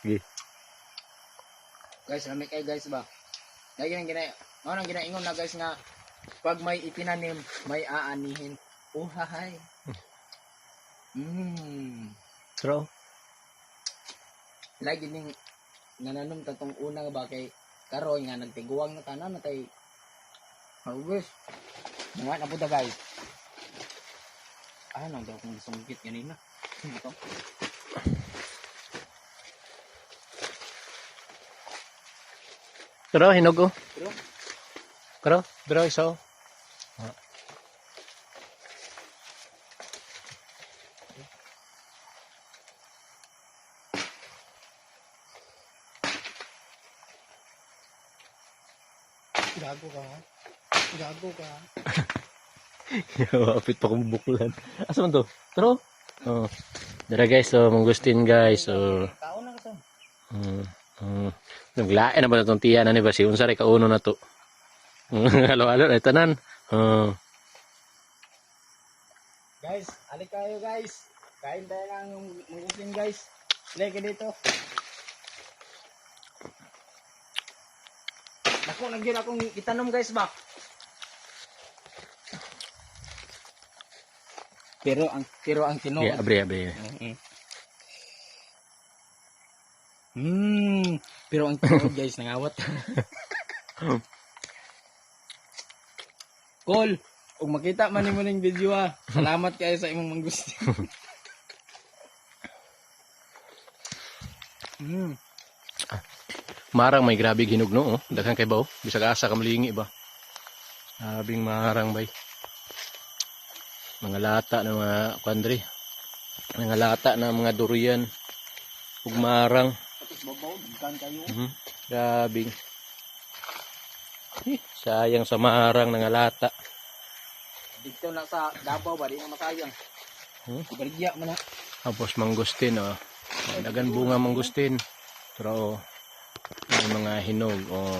Sige. Guys, lamig kayo guys ba? Lagi nang ginaingon na guys nga pag may itinanim, may aanihin. Uhahay. Sarap. Lagi ning nananom tatong una ba kay karoy nga nagtiguang na tanan na tay harvest. Mga na po guys. Nang daw kong sungkit ganina. Ito. Pero hinog oh. Pero Pero isa oh. gago ka. Gago ka. Apit pa kong buklan. Asa man to? Pero oh. Dara guys, so mangustin guys. So Kaon na ka to. Naglain na ba itong tiyan na ni ba? Si Unsari kauno na to. Halo-halo na tanan. Guys, alik kayo guys. Kain tayo lang yung mangustin guys. Lagi dito. Ako, nagyan akong itanom guys ba? Pero ang tinuod. Yeah, abre. Pero ang tinuod guys, nangawat. Call, kung makita man mo ng video salamat kayo sa imong mangustin. Marang may grabe hinog no oh. Daghan kay ba oh. Bisag asa ka malingi ba. Sabing marang bay. Mga lata na mga kwandri. Mga lata na mga durian. Ug marang. Tapos babaw, daghan kayo. Grabing. Sayang sa marang nga lata. Dito na sa Davao ba, di na masayang. Ibaligya man na. Tapos mangustin oh. Dagan bunga mangustin. Pero may mga hinog oh.